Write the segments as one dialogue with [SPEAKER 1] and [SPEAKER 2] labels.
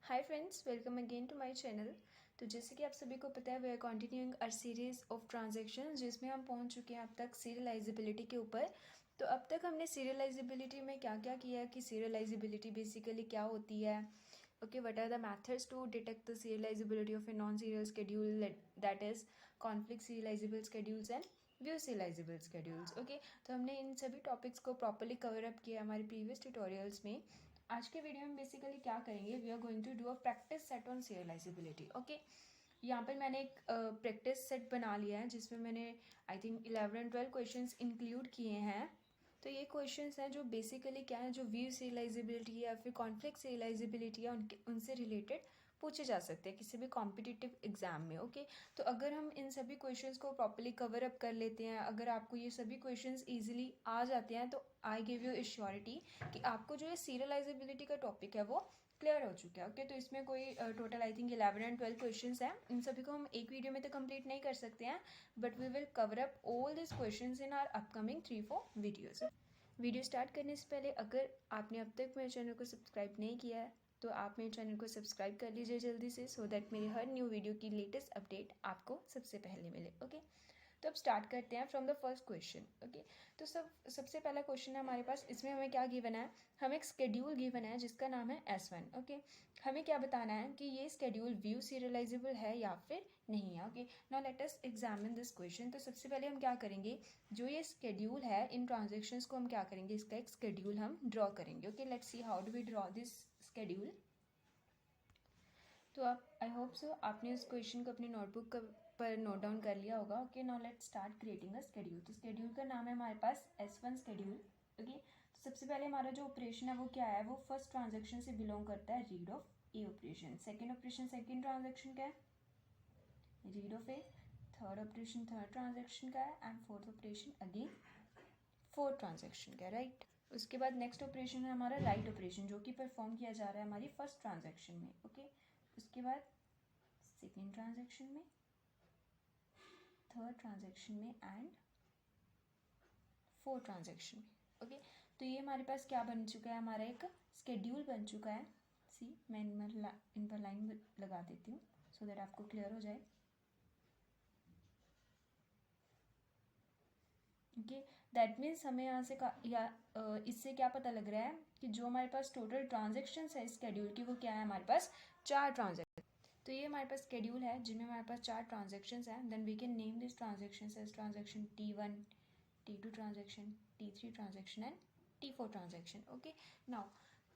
[SPEAKER 1] Hi friends, welcome again to my channel. तो जैसे कि आप सभी को पता है, we are continuing a series of transactions जिसमें हम पहुंच चुके हैं अब तक सीरियलाइजेबिलिटी के ऊपर। तो अब तक हमने सीरियलाइजेबिलिटी में क्या क्या किया है कि सीरियलाइजेबिलिटी बेसिकली क्या होती है, okay, what are the methods to detect the serializability of a non serial schedule, that is conflict serializable schedules and view serializable schedules. Okay, तो हमने इन सभी टॉपिक्स को प्रॉपर्ली कवर अप किया हमारे प्रीवियस ट्यूटोरियल्स में। आज के वीडियो में बेसिकली क्या करेंगे, we are going to do a practice set on serializability. Okay, यहाँ पर मैंने एक प्रैक्टिस सेट बना लिया है जिसमें मैंने I think 11 and 12 questions include किए हैं। तो ये क्वेश्चंस हैं जो बेसिकली क्या है, जो व्यू सीरियलाइजेबिलिटी या फिर कॉन्फ्लिक्ट सीरियलाइजेबिलिटी है उनसे रिलेटेड पूछे जा सकते हैं किसी भी कॉम्पिटिटिव एग्जाम में। ओके, तो अगर हम इन सभी क्वेश्चंस को प्रॉपर्ली कवर अप कर लेते हैं, अगर आपको ये सभी क्वेश्चंस इजीली आ जाते हैं, तो आई गिव यू एश्योरिटी कि आपको जो ये सीरियलाइजेबिलिटी का टॉपिक है वो क्लियर हो चुका है। ओके, तो इसमें कोई total I think 11 and 12 questions हैं। इन सभी को हम एक वीडियो में तो कंप्लीट नहीं कर सकते हैं, but we will cover up all this questions in our upcoming 3-4 videos. Video start करने से पहले अगर आपने अब तक मेरे चैनल को सब्सक्राइब नहीं किया है तो आप मेरे चैनल को सब्सक्राइब कर लीजिए जल्दी से, सो दैट मेरी हर न्यू वीडियो की लेटेस्ट अपडेट आपको सबसे पहले मिले। ओके, तो अब स्टार्ट करते हैं from the first question. Okay, तो सबसे पहला क्वेश्चन है हमारे पास। इसमें हमें क्या गिवन है, हमें एक स्केड्यूल गिवन है जिसका नाम है S1। ओके, हमें क्या बताना है कि ये स्केड्यूल व्यू सीरियलाइजेबल है या फिर नहीं है। Okay, now let us examine this question. तो सबसे पहले हम क्या करेंगे, जो ये स्केड्यूल है इन ट्रांजेक्शन्स को हम क्या करेंगे, इसका एक स्केड्यूल हम ड्रॉ करेंगे। Okay, let's see how do we draw this schedule. तो आप आई होप सो आपने इस क्वेश्चन को अपनी नोटबुक पर नोट डाउन कर लिया होगा। Okay, now let's start creating a schedule. तो स्केड्यूल का नाम है हमारे पास S1 स्केड्यूल। ओके, तो सबसे पहले हमारा जो ऑपरेशन है वो क्या है, वो फर्स्ट ट्रांजेक्शन से बिलोंग करता है, read of A operation. Second operation second transaction का है, read of A. Third operation third transaction का है, and fourth operation again fourth transaction का है, राइट। उसके बाद नेक्स्ट ऑपरेशन है हमारा राइट ऑपरेशन, जो कि परफॉर्म किया जा रहा है हमारी फर्स्ट ट्रांजेक्शन में। ओके, उसके बाद सेकेंड ट्रांजेक्शन में, थर्ड ट्रांजेक्शन में एंड फोर्थ ट्रांजेक्शन में। ओके, तो ये हमारे पास क्या बन चुका है, हमारा एक स्केड्यूल बन चुका है। सी मैं इन पर लाइन लगा देती हूँ सो दैट आपको क्लियर हो जाए। ओके, दैट मीन्स हमें यहाँ से इससे क्या पता लग रहा है कि जो हमारे पास टोटल ट्रांजेक्शन्स है स्केड्यूल की, वो क्या है, हमारे पास 4 ट्रांजेक्शन। तो ये हमारे पास स्केड्यूल है जिनमें हमारे पास 4 ट्रांजेक्शन्स हैं। Then we can name this transactions as transaction T1, T2 transaction, T3 transaction and T4 transaction. Okay, now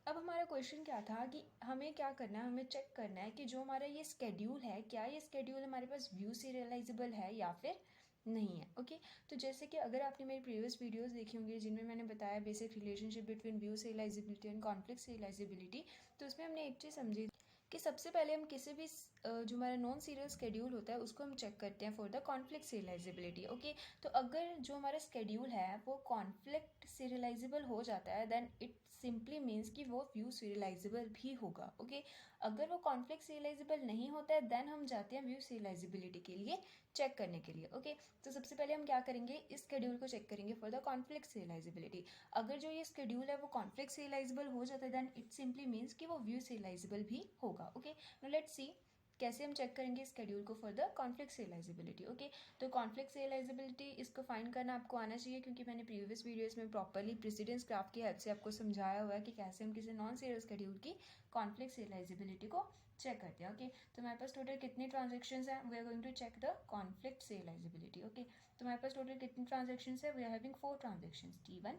[SPEAKER 1] अब हमारा क्वेश्चन क्या था कि हमें क्या करना है, हमें चेक करना है कि जो हमारा ये स्केड्यूल है, क्या ये स्केड्यूल हमारे पास व्यू सीरियलाइजेबल है या फिर नहीं है। ओके, तो जैसे कि अगर आपने मेरी प्रीवियस वीडियोस देखी होंगी जिनमें मैंने बताया basic relationship between view serialisability and conflict serialisability, तो उसमें हमने एक चीज़ समझी कि सबसे पहले हम किसी भी जो हमारा नॉन सीरियल स्केड्यूल होता है उसको हम चेक करते हैं for the conflict serializability. Okay, तो अगर जो हमारा स्केड्यूल है वो कॉन्फ्लिक्ट सीरियलाइजेबल हो जाता है, देन इट सिंपली मीन्स कि वो व्यू सीरियलाइजेबल भी होगा। ओके, अगर वो कॉन्फ्लिक्ट सीरियलाइजेबल नहीं होता है, देन हम जाते हैं व्यू सीरियलाइजेबिलिटी के लिए चेक करने के लिए। ओके, तो सबसे पहले हम क्या करेंगे, इस स्केड्यूल को चेक करेंगे फॉर द कॉन्फ्लिक्ट सीरियलाइजेबिलिटी। अगर जो ये स्केड्यूल है वो कॉन्फ्लिक्ट सीरियलाइजेबल हो जाता है, देन इट सिंपली मीन्स कि वो व्यू सीरियलाइजेबल भी होगा। ओके, नाउ लेट्स सी कैसे हम चेक करेंगे स्केड्यूल को for the conflict serializability. Okay, तो कॉन्फ्लिक्ट सीरियलाइजेबिलिटी इसको फाइंड करना आपको आना चाहिए, क्योंकि मैंने प्रीवियस वीडियोस में प्रॉपर्ली प्रेसिडेंस ग्राफ की हेल्प से आपको समझाया हुआ है कि कैसे हम किसी नॉन सीरियल स्केड्यूल की कॉन्फ्लिक्ट सीरियलाइजेबिलिटी को चेक करते हैं। ओके, तो हमारे पास टोटल कितनी ट्रांजेक्शन्स हैं, we are going to check the conflict serializability. Okay, तो हमारे पास टोटल कितनी ट्रांजेक्शन्स है, we are having 4 transactions, T1,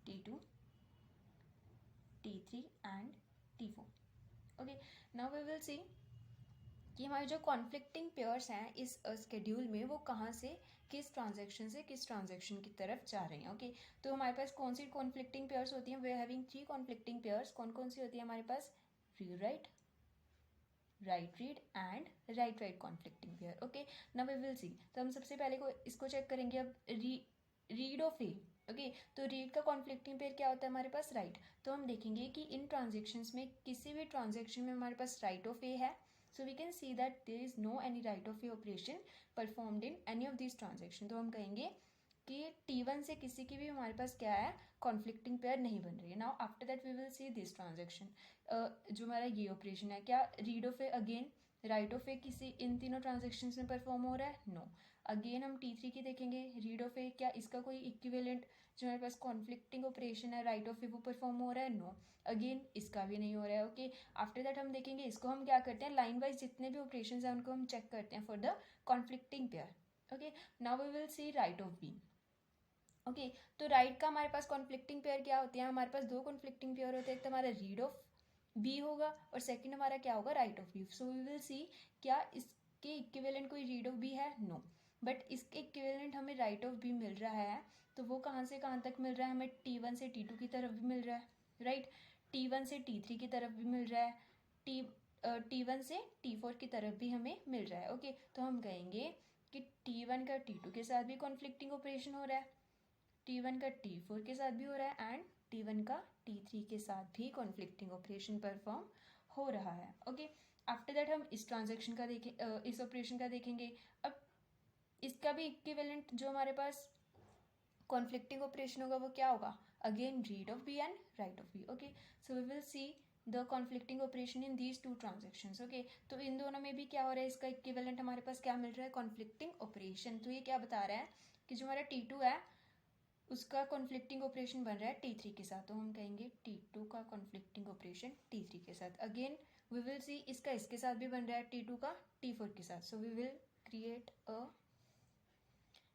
[SPEAKER 1] T2, T3 and T4। Okay, now we will see कि हमारे जो कॉन्फ्लिक्टिंग पेयर्स हैं इस स्केड्यूल में वो कहाँ से किस ट्रांजेक्शन से किस ट्रांजेक्शन की तरफ जा रहे हैं। ओके, तो हमारे पास कौन सी कॉन्फ्लिक्टिंग पेयर्स होती हैं, we are having 3 conflicting pairs. कौन कौन सी होती है हमारे पास, read write, write read and write write conflicting pair. Okay, now we will see, तो हम सबसे पहले को इसको चेक करेंगे। अब रीड ऑफ ए। ओके, तो रीड का कॉन्फ्लिक्टिंग पेयर क्या होता है हमारे पास, राइट। तो हम देखेंगे कि इन ट्रांजेक्शन्स में किसी भी ट्रांजेक्शन में हमारे पास राइट ऑफ ए है, so we can see that there is no any right of a operation performed in any of these transaction। तो हम कहेंगे कि T1 से किसी की भी हमारे पास क्या है, कॉन्फ्लिक्टिंग पेयर नहीं बन रही है. Now after that we will see this transaction. जो हमारा ये ऑपरेशन है, क्या read of A again write of A किसी इन तीनों ट्रांजेक्शन में परफॉर्म हो रहा है? नो. अगेन हम T3 की देखेंगे, रीड ऑफ ए, क्या इसका कोई इक्विवेलेंट जो हमारे पास कॉन्फ्लिक्टिंग ऑपरेशन है राइट ऑफ ए वो परफॉर्म हो रहा है? नो. अगेन इसका भी नहीं हो रहा है. ओके, आफ्टर दैट हम देखेंगे इसको हम क्या करते हैं, लाइन वाइज जितने भी ऑपरेशन हैं उनको हम चेक करते हैं for the conflicting pair. Okay, now we will see write of B. Okay, तो राइट का हमारे पास कॉन्फ्लिक्टिंग पेयर क्या होते हैं, हमारे पास दो कॉन्फ्लिक्टिंग पेयर होते हैं, एक तो हमारा रीड ऑफ बी होगा और सेकंड हमारा क्या होगा, write of B. So we will see क्या इसके इक्विवेलेंट कोई रीड ऑफ बी है? नो. बट इसके इक्विवेलेंट हमें राइट ऑफ बी मिल रहा है, तो वो कहाँ से कहाँ तक मिल रहा है, हमें T1 से T2 की तरफ भी मिल रहा है, राइट. T1 से T3 की तरफ भी मिल रहा है, T1 से T4 की तरफ भी हमें मिल रहा है. ओके, तो हम कहेंगे कि T1 का T2 के साथ भी कॉन्फ्लिक्टिंग ऑपरेशन हो रहा है, T1 का T4 के साथ भी हो रहा है, एंड T1 का T3 के साथ भी कॉन्फ्लिक्टिंग ऑपरेशन परफॉर्म हो रहा है. ओके, आफ्टर दैट हम इस ट्रांजेक्शन का देखें, इस ऑपरेशन का देखेंगे. अब इसका भी इक्विवेलेंट जो हमारे पास कॉन्फ्लिक्टिंग ऑपरेशन होगा वो क्या होगा, again read of B and write of B. Okay, so we will see the conflicting operation in these two transactions. Okay, तो इन दोनों में भी क्या हो रहा है, इसका इक्विवेलेंट हमारे पास क्या मिल रहा है, कॉन्फ्लिक्टिंग ऑपरेशन. तो ये क्या बता रहा है कि जो हमारा T2 है उसका कॉन्फ्लिक्टिंग ऑपरेशन बन रहा है T3 के साथ, तो हम कहेंगे T2 का कॉन्फ्लिक्टिंग ऑपरेशन T3 के साथ. अगेन वी विल सी इसका इसके साथ भी बन रहा है T2 का T4 के साथ. So we will create a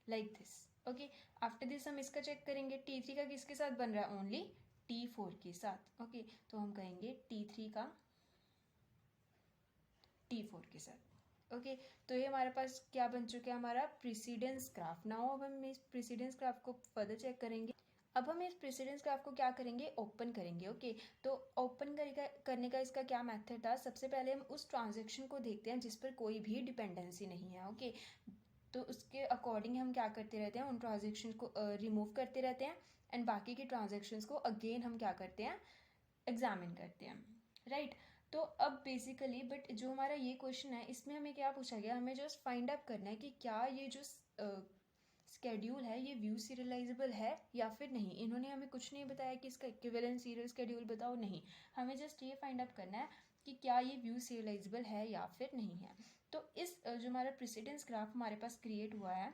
[SPEAKER 1] like this. Okay, after this हम इसका चेक करेंगे, T3 का किसके साथ बन रहा है, ओनली T4 के साथ. ओके, तो हम कहेंगे T3 का T4 के साथ. ओके, तो ये हमारे पास क्या बन चुका है, हमारा प्रेसिडेंस ग्राफ. नाउ अब हम इस प्रेसिडेंस ग्राफ को फर्दर चेक करेंगे. अब हम इस प्रेसिडेंस ग्राफ को क्या करेंगे, ओपन करेंगे. ओके, तो ओपन करने का इसका क्या मेथड था, सबसे पहले हम उस ट्रांजेक्शन को देखते हैं जिस पर कोई भी डिपेंडेंसी नहीं है. ओके, तो उसके अकॉर्डिंग हम क्या करते रहते हैं, उन ट्रांजेक्शन को रिमूव करते रहते हैं, एंड बाकी के ट्रांजेक्शन्स को अगेन हम क्या करते हैं, एग्जामिन करते हैं, राइट. तो अब बेसिकली बट जो हमारा ये क्वेश्चन है इसमें हमें क्या पूछा गया, हमें जस्ट फाइंड आउट करना है कि क्या ये जो स्केड्यूल है ये व्यू सीरियलाइजेबल है या फिर नहीं. इन्होंने हमें कुछ नहीं बताया कि इसका इक्विवेलेंट सीरियल स्केड्यूल बताओ, नहीं. हमें जस्ट ये फाइंड आउट करना है कि क्या ये व्यू सीरियलाइजेबल है या फिर नहीं है. तो इस जो हमारा प्रेसिडेंस ग्राफ हमारे पास क्रिएट हुआ है,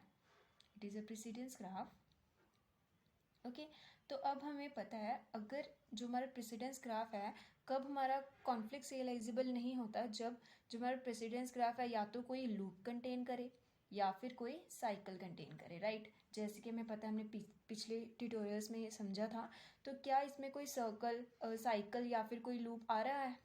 [SPEAKER 1] it is a precedence graph. Okay, तो अब हमें पता है अगर जो हमारा प्रेसिडेंस ग्राफ है कब हमारा कॉन्फ्लिक्ट सीरियलाइजेबल नहीं होता, जब जो हमारा प्रेसिडेंस ग्राफ है या तो कोई लूप कंटेन करे या फिर कोई साइकिल कंटेन करे, राइट. जैसे कि हमें पता है हमने पिछले ट्यूटोरियल्स में ये समझा था. तो क्या इसमें कोई सर्कल साइकिल या फिर कोई लूप आ रहा है,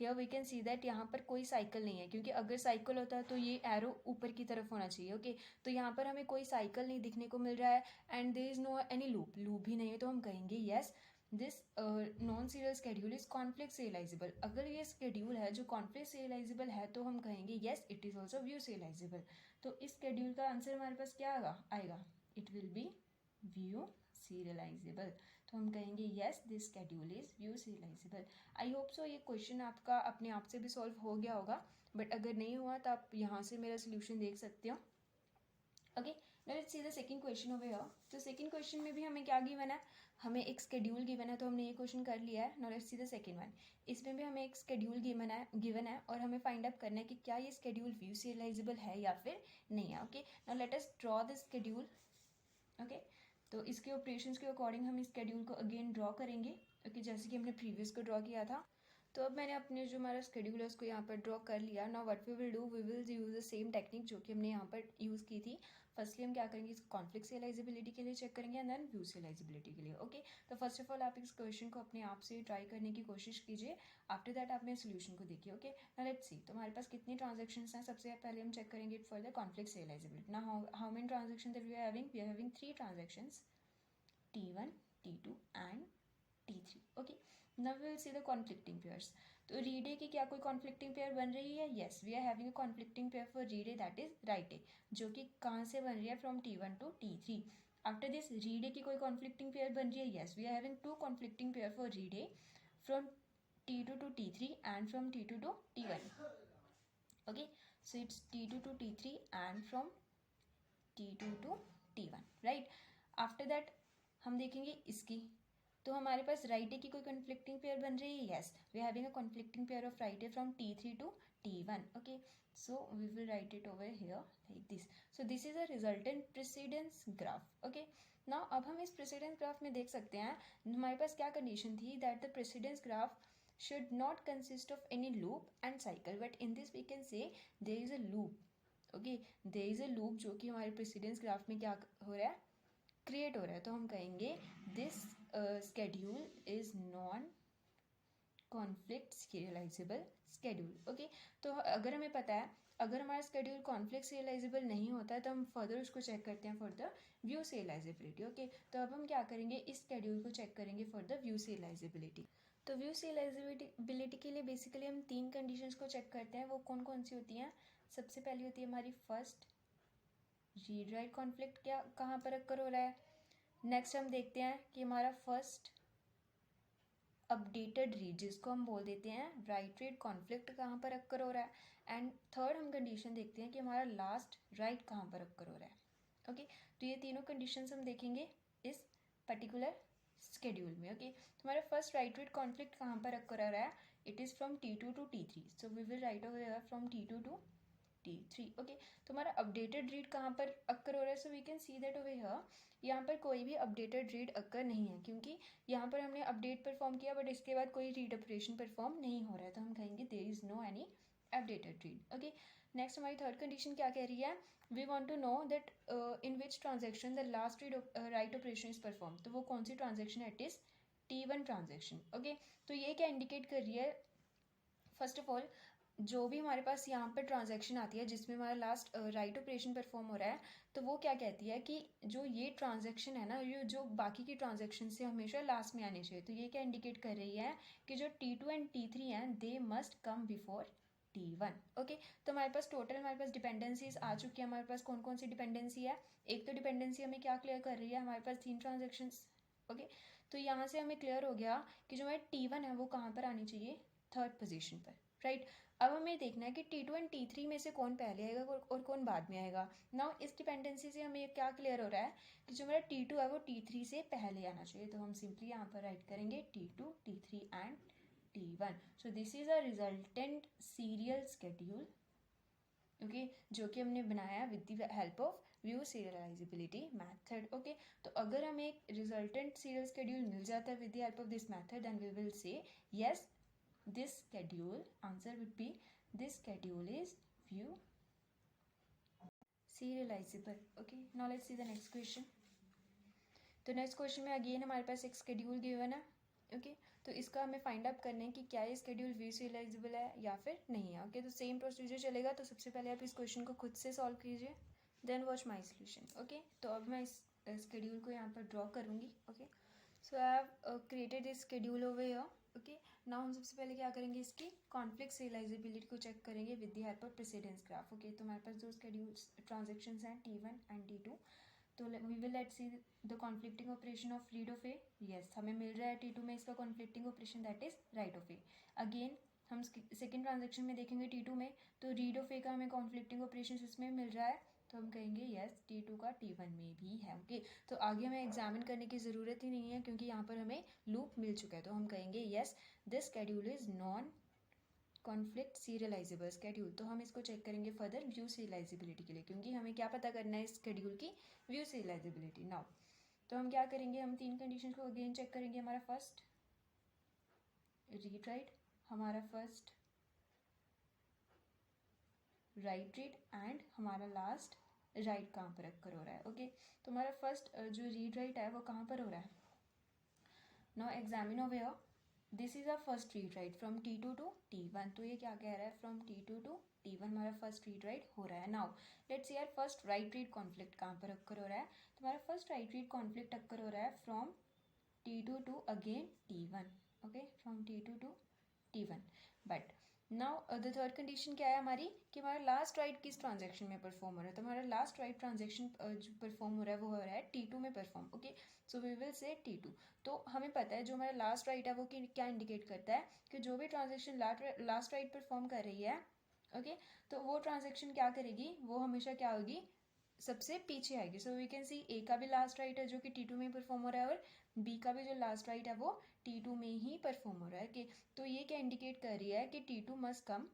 [SPEAKER 1] here we can see that यहाँ पर कोई साइकिल नहीं है, क्योंकि अगर साइकिल होता है तो ये एरो ऊपर की तरफ होना चाहिए. ओके, तो यहाँ पर हमें कोई साइकिल नहीं दिखने को मिल रहा है, and there is no any loop भी नहीं है, तो हम कहेंगे yes this non serial schedule is conflict serializable. अगर ये स्केड्यूल है जो कॉन्फ्लिक्ट सीरियलाइजेबल है तो हम कहेंगे yes it is also view serialisable. तो इस स्केड्यूल का आंसर हमारे पास क्या आएगा, it will be view serialisable. तो हम कहेंगे yes this schedule is view serialisable. I hope सो ये क्वेश्चन आपका अपने आप से भी सॉल्व हो गया होगा, बट अगर नहीं हुआ तो आप यहाँ से मेरा सोल्यूशन देख सकते हो. Okay, now let's see the second question over here. तो सेकंड क्वेश्चन में भी हमें क्या गिवन है, हमें एक स्केड्यूल गिवन है, तो हमने ये क्वेश्चन कर लिया है. Now let's see the second one. इसमें भी हमें एक स्केड्यूल गिवन है और हमें फाइंड आउट करना है कि क्या ये स्केड्यूल व्यू सीरियलाइजेबल है या फिर नहीं है. Okay, now let us draw the schedule. Okay, तो इसके ऑपरेशंस के अकॉर्डिंग हम इस स्केड्यूल को अगेन ड्रॉ करेंगे. ओके, जैसे कि हमने प्रीवियस को ड्रॉ किया था. तो अब मैंने अपने जो हमारा स्केड्यूल है उसको यहाँ पर ड्रॉ कर लिया. Now what we will do, we will use the same technique जो कि हमने यहाँ पर यूज़ की थी. फर्स्टली हम क्या करेंगे, इस कॉन्फ्लिक्ट सीरियलाइजेबिलिटी के लिए चेक करेंगे एंड देन व्यू सीरियलाइजेबिलिटी के लिए. ओके, तो फर्स्ट ऑफ ऑल आप इस क्वेश्चन को अपने आप से ट्राई करने की कोशिश कीजिए. आफ्टर दैट आप मेरे सोल्यूशन को देखिए. ओके, नाउ लेट्स सी. तो हमारे पास कितनी ट्रांजेक्शन्स हैं, सबसे पहले हम चेक करेंगे for the conflict serializability. Now how many transaction that we are having 3 transactions, T1, T2 and T3. Okay, now we will see the conflicting pairs. तो read A की क्या कोई conflicting pair बन रही है? Yes, we are having a conflicting pair for read A, that is write A, जो कि कहाँ से बन रही है, from T1 to T3. After this read A की कोई conflicting pair बन रही है? Yes, we are having two conflicting pair for read A from T2 to T3 and from T2 to T1. Okay, so it's T2 to T3 and from T2 to T1, right. After that हम देखेंगे इसकी, तो हमारे पास right ए की कोई conflicting pair बन रही है, yes we having a conflicting pair of write A from T3 to T1, okay, so we will write it over here like this. So this is a resultant precedence graph, okay. now अब हम इस precedence graph में देख सकते हैं हमारे पास क्या कंडीशन थी, that the precedence graph should not consist of any loop and cycle, but in this we can say there is a loop, okay, there is a loop जो कि हमारे precedence graph में क्या हो रहा है, क्रिएट हो रहा है। तो हम कहेंगे this schedule is non conflict serialisable schedule, okay. तो अगर हमें पता है अगर हमारा स्केड्यूल कॉन्फ्लिक्ट सीरियलाइजेबल नहीं होता है तो हम फर्दर उसको चेक करते हैं for the view serializability, okay. तो अब हम क्या करेंगे, इस स्केड्यूल को चेक करेंगे फॉर द व्यू सीरियलाइजेबिलिटी। तो व्यू सीरियलाइजेबिलिटी के लिए बेसिकली हम 3 कंडीशंस को चेक करते हैं, वो कौन कौन सी होती हैं। सबसे पहली होती है हमारी फर्स्ट, रीड राइट कॉन्फ्लिक्ट क्या कहाँ पर अक्कर हो रहा है। नेक्स्ट हम देखते हैं कि हमारा फर्स्ट अपडेटेड रीड, जिसको हम बोल देते हैं राइट रीड कॉन्फ्लिक्ट, कहाँ पर अक्कर हो रहा है। एंड थर्ड हम कंडीशन देखते हैं कि हमारा लास्ट राइट कहाँ पर अक्कर हो रहा है, ओके। तो ये तीनों कंडीशंस हम देखेंगे इस पर्टिकुलर स्केड्यूल में, ओके। तो हमारा फर्स्ट राइट रीड कॉन्फ्लिक्ट कहाँ पर अक्कर हो रहा है, it is from T2 to T3, so we will write over here from T2 to T3, okay. तो हमारा अपडेटेड रीड कहाँ पर अक्कर हो रहा है, so we can see that over here यहाँ पर कोई भी अपडेटेड रीड अक्कर नहीं है, क्योंकि यहाँ पर हमने अपडेट परफॉर्म किया बट इसके बाद कोई रीड ऑपरेशन परफॉर्म नहीं हो रहा है, तो हम कहेंगे there is no any updated read, okay. Next हमारी थर्ड कंडीशन क्या कह रही है, we want to know that in which transaction the last read write operation is perform, तो वो कौन सी ट्रांजेक्शन है, it is T1 transaction, okay. तो ये क्या इंडिकेट कर रही है, फर्स्ट ऑफ ऑल जो भी हमारे पास यहाँ पर ट्रांजैक्शन आती है जिसमें हमारा लास्ट राइट ऑपरेशन परफॉर्म हो रहा है, तो वो क्या कहती है कि जो ये ट्रांजैक्शन है ना, ये जो बाकी की ट्रांजैक्शन से हमेशा लास्ट में आने चाहिए। तो ये क्या इंडिकेट कर रही है कि जो T2 एंड T3 हैं they must come before T1, okay. तो हमारे पास टोटल हमारे पास डिपेंडेंसीज आ चुकी है। हमारे पास कौन कौन सी डिपेंडेंसी है, एक तो डिपेंडेंसी हमें क्या क्लियर कर रही है, हमारे पास 3 ट्रांजेक्शन्स, ओके। तो यहाँ से हमें क्लियर हो गया कि जो हमारे T1 है वो कहाँ पर आनी चाहिए, थर्ड पोजिशन पर, राइट। अब हमें देखना है कि T2 एंड T3 में से कौन पहले आएगा और कौन बाद में आएगा। नाउ इस डिपेंडेंसी से हमें क्या क्लियर हो रहा है कि जो मेरा T2 है वो T3 से पहले आना चाहिए। तो हम सिंपली यहाँ पर राइट करेंगे T2, T3 and T1। So this is a resultant serial schedule, okay, जो कि हमने बनाया with the help of view serialisability method, okay. तो अगर हमें एक रिजल्टेंट सीरियल स्केड्यूल मिल जाता है with the help of this method, then we will say yes this schedule, answer would be this schedule is view serializable, okay। now let's see the next question। तो next question में again हमारे पास एक schedule given है, okay. तो इसका हमें find out करना है कि क्या ये स्केड्यूल व्यू सीरियलाइजेबल है या फिर नहीं है, ओके। तो सेम प्रोसीजर चलेगा। तो सबसे पहले आप इस क्वेश्चन को खुद से सॉल्व कीजिए, then watch my solution, okay. तो अब मैं इस स्केड्यूल को यहाँ पर ड्रॉ करूँगी, okay. So I have created this schedule over here, okay. Now हम सबसे पहले क्या करेंगे, इसकी कॉन्फ्लिक्ट सीरियलाइजेबिलिटी को चेक करेंगे with the help of precedence graph, okay. तो हमारे पास जो स्केड्यूल्स ट्रांजेक्शन्स हैं T1 एंड T2, तो we will let's see the conflicting operation of read of A, yes हमें मिल रहा है T2 में इसका conflicting operation that is write of A. Again हम सेकेंड ट्रांजेक्शन में देखेंगे T2 में, तो रीड ऑफ ए का हमें कॉन्फ्लिक्टिंग ऑपरेशन इसमें मिल रहा है, तो हम कहेंगे यस T2 का T1 में भी है, ओके। तो आगे हमें एग्जामिन करने की ज़रूरत ही नहीं है क्योंकि यहाँ पर हमें लूप मिल चुका है। तो हम कहेंगे yes this schedule is non conflict serialisable schedule. तो हम इसको चेक करेंगे फर्दर व्यू सीरियलाइजेबिलिटी के लिए, क्योंकि हमें क्या पता करना है इस स्केड्यूल की व्यू सीरियलाइजेबिलिटी। नाउ तो हम क्या करेंगे, हम 3 कंडीशन को अगेन चेक करेंगे। हमारा फर्स्ट रीड राइट, हमारा फर्स्ट राइट रीड एंड हमारा लास्ट राइट कहाँ पर अक्कर हो रहा है, ओके। तो हमारा फर्स्ट जो रीड राइट है वो कहाँ पर हो रहा है, now examine over here this is a first read write from T2 to T1। तो ये क्या कह रहा है, फ्रॉम T2 to T1 हमारा फर्स्ट रीड राइट हो रहा है। नाउ लेट्स सी यार फर्स्ट राइट रीड कॉन्फ्लिक्ट कहाँ पर अक्कर हो रहा है, तो हमारा first write read conflict occur हो रहा है from T2 to again T1, okay, from T2 to T1। But now the third condition क्या है हमारी कि हमारा लास्ट राइट किस ट्रांजेक्शन में परफॉर्म हो रहा है, तो हमारा लास्ट राइट ट्रांजेक्शन जो परफॉर्म हो रहा है वो हो रहा है T2 में perform, okay. So we will say T2। तो हमें पता है जो हमारा लास्ट राइट है वो क्या इंडिकेट करता है कि जो भी ट्रांजेक्शन लास्ट राइट परफॉर्म कर रही है, ओके, तो वो ट्रांजेक्शन क्या करेगी, वो हमेशा क्या होगी, सबसे पीछे आएगी। सो वी कैन सी ए का भी लास्ट राइट है जो कि T2 में परफॉर्म हो रहा है, और बी का भी जो लास्ट राइट है वो T2 में ही परफॉर्म हो रहा है। ओके, तो ये क्या इंडिकेट कर रही है कि T2 must come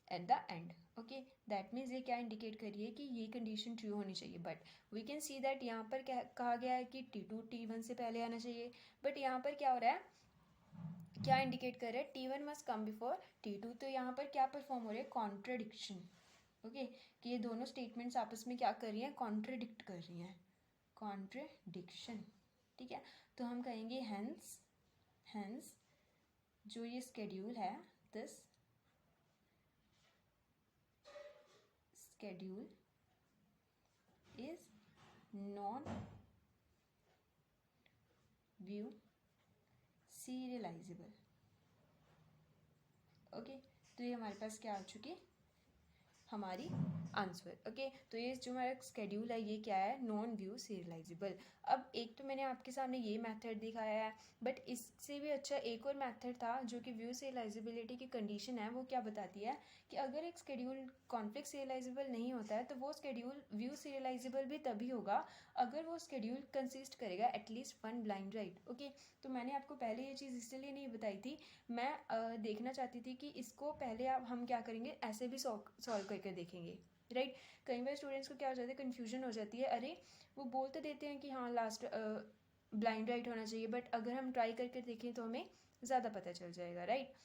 [SPEAKER 1] at the end. Okay, that means ये क्या इंडिकेट कर रही है कि ये कंडीशन ट्रू होनी चाहिए। But we can see that यहाँ पर क्या कहा गया है कि T2 T1 से पहले आना चाहिए, बट यहाँ पर क्या हो रहा है, क्या इंडिकेट कर रहा है, T1 must come before T2। तो यहाँ पर क्या परफॉर्म हो रही है, कॉन्ट्रडिक्शन। ओके, कि ये दोनों स्टेटमेंट्स आपस में क्या कर रही हैं, कॉन्ट्रडिक्ट कर रही हैं, कॉन्ट्रडिक्शन। ठीक है, तो हम कहेंगे हेंस जो ये स्केड्यूल है, this schedule is non view serializable. Okay, तो ये हमारे पास क्या आ चुकी, हमारी आंसर। ओके, तो ये जो हमारा स्केड्यूल है ये क्या है, नॉन व्यू सीरियलाइजेबल। अब एक तो मैंने आपके सामने ये मेथड दिखाया है, बट इससे भी अच्छा एक और मेथड था जो कि व्यू सीरियलाइजेबिलिटी की कंडीशन है, वो क्या बताती है कि अगर एक स्केड्यूल कॉन्फ्लिक्ट सीरियलाइजेबल नहीं होता है तो वो स्केड्यूल व्यू सीरियलाइजेबल भी तभी होगा अगर वो स्केड्यूल कंसिस्ट करेगा at least one blind right. Okay, तो मैंने आपको पहले ये चीज़ इसलिए नहीं बताई थी, मैं देखना चाहती थी कि इसको पहले हम क्या करेंगे, ऐसे भी सॉल्व करके देखेंगे, राइट। कई बार स्टूडेंट्स को क्या हो जाता है, कन्फ्यूजन हो जाती है, अरे वो बोल तो देते हैं कि हाँ लास्ट ब्लाइंड राइट होना चाहिए, बट अगर हम ट्राई करके देखें तो हमें ज़्यादा पता चल जाएगा, राइट।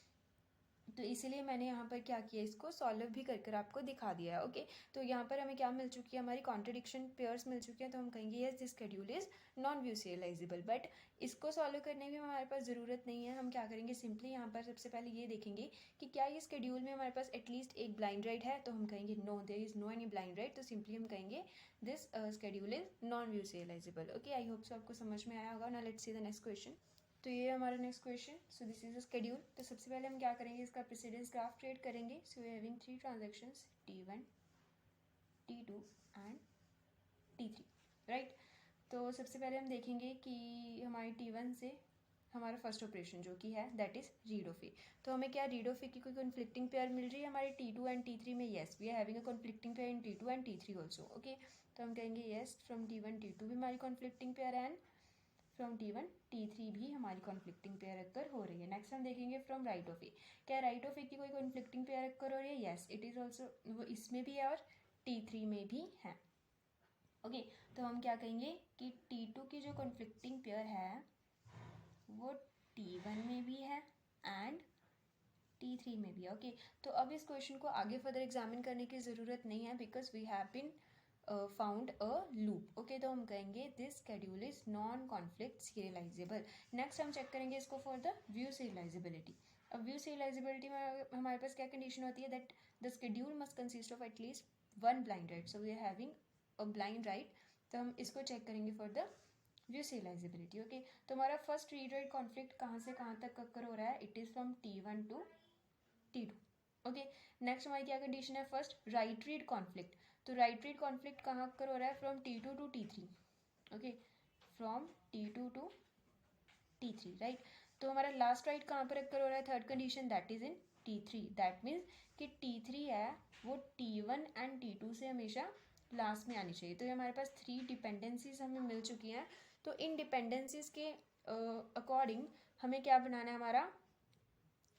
[SPEAKER 1] तो इसीलिए मैंने यहाँ पर क्या किया, इसको सॉल्व भी कर आपको दिखा दिया है। ओके, तो यहाँ पर हमें क्या मिल चुकी है, हमारी कॉन्ट्रडिक्शन पेयर्स मिल चुके हैं, तो हम कहेंगे yes this schedule is non view serialisable. But इसको सॉल्व करने की हमारे पास ज़रूरत नहीं है, हम क्या करेंगे, सिंपली यहाँ पर सबसे पहले ये देखेंगे कि क्या ये शेड्यूल में हमारे पास एटलीस्ट एक ब्लाइंड राइट है, तो हम कहेंगे no there is no any blind write, तो सिंपली हम कहेंगे this schedule is non view serializable. Okay, I hope so आपको समझ में आया होगा। Now let's see the next question. तो ये हमारा next question. So this is a schedule. तो सबसे पहले हम क्या करेंगे, इसका प्रेसिडेंस ग्राफ क्रिएट करेंगे। So we having 3 transactions T1 T2 and T3, right. तो सबसे पहले हम देखेंगे कि हमारी T1 से हमारा फर्स्ट ऑपरेशन जो कि है दैट इज रीड ऑफ ए। तो हमें क्या रीड ऑफ ए की कोई कॉन्फ्लिक्टिंग पेयर मिल रही है हमारे T2 एंड T3 में, yes we are having a conflicting pair in T2 and T3 also. Okay, तो हम कहेंगे येस फ्रॉम T1 T2 भी हमारी कॉन्फ्लिक्टिंग पेयर है, एंड फ्रॉम T1 T3 भी हमारी कॉन्फ्लिक्टिंग पेयर अक्कर हो रही है। नेक्स्ट हम देखेंगे फ्रॉम राइट ऑफ ए, क्या राइट ऑफ ए की कोई कॉन्फ्लिक्टिंग पेयर अक्कर हो रही है, येस इट इज ऑल्सो, वो इसमें भी है और T3 में भी है। ओके, तो हम क्या कहेंगे कि T2 की जो कॉन्फ्लिक्टिंग पेयर है वो T1 में भी है एंड T3 में भी है। ओके, तो अब इस क्वेश्चन को आगे फर्दर एग्जामिन करने की ज़रूरत नहीं है, because we have been found a loop. Okay, तो हम कहेंगे this schedule is non conflict serializable. Next हम चेक करेंगे इसको फॉर द व्यू सीरियलाइजेबिलिटी। अब व्यू सीरियलाइजेबिलिटी में हमारे पास क्या कंडीशन होती है, that the schedule must consist of at least one blind write. So we are having a blind write, तो हम इसको चेक करेंगे for the view serializability. Okay, तो हमारा फर्स्ट रीड राइट कॉन्फ्लिक्ट कहाँ से कहाँ तक अक्कर हो रहा है, it is from T1 to T2। Okay, next हमारी क्या कंडीशन है, फर्स्ट राइट रीड कॉन्फ्लिक्ट। तो राइट रीड कॉन्फ्लिक्ट कहाँ कर हो रहा है, from T2 to T3। Okay, from T2 to T3, right. तो हमारा लास्ट राइट कहाँ पर अक्कर हो रहा है, third condition, that is in T3। That means कि T3 है वो T1 एंड T2 से हमेशा लास्ट में आनी चाहिए। तो ये हमारे पास 3 डिपेंडेंसीज हमें मिल चुकी हैं। तो इन डिपेंडेंसीज के अकॉर्डिंग हमें क्या बनाना है, हमारा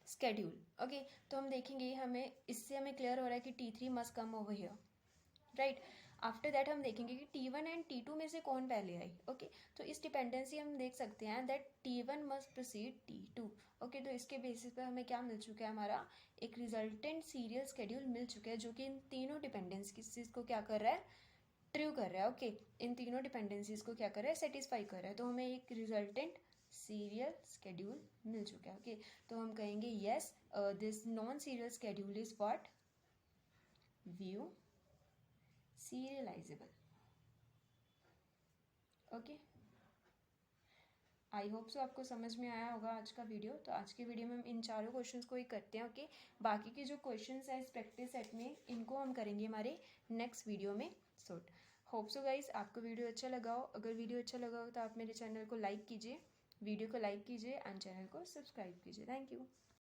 [SPEAKER 1] स्केड्यूल। ओके, तो हम देखेंगे, हमें इससे हमें क्लियर हो रहा है कि T3 must come over here, right. After that हम देखेंगे कि T1 एंड T2 में से कौन पहले आई। ओके, तो इस डिपेंडेंसी हम देख सकते हैं that T1 must proceed T2। Okay, तो इसके बेसिस पर हमें क्या मिल चुका है, हमारा एक रिजल्टेंट सीरियल स्केड्यूल मिल चुका है जो कि इन तीनों डिपेंडेंसीज को क्या कर रहा है, ट्रू कर रहा है। ओके, इन तीनों डिपेंडेंसीज को क्या कर रहा है, सेटिस्फाई कर रहा है। तो हमें एक रिजल्टेंट सीरियल स्केड्यूल मिल चुका है। ओके, तो हम कहेंगे yes this non serial schedule is what, view serializable. Okay, I hope so आपको समझ में आया होगा आज का वीडियो। तो आज के वीडियो में हम इन चारों क्वेश्चंस को ही करते हैं। ओके, बाकी के जो क्वेश्चंस हैं इस प्रैक्टिस सेट में, इनको हम करेंगे हमारे नेक्स्ट वीडियो में। सो होप सो गाइज आपको वीडियो अच्छा लगा हो। अगर वीडियो अच्छा लगा हो तो आप मेरे चैनल को लाइक कीजिए, वीडियो को लाइक कीजिए एंड चैनल को सब्सक्राइब कीजिए। Thank you.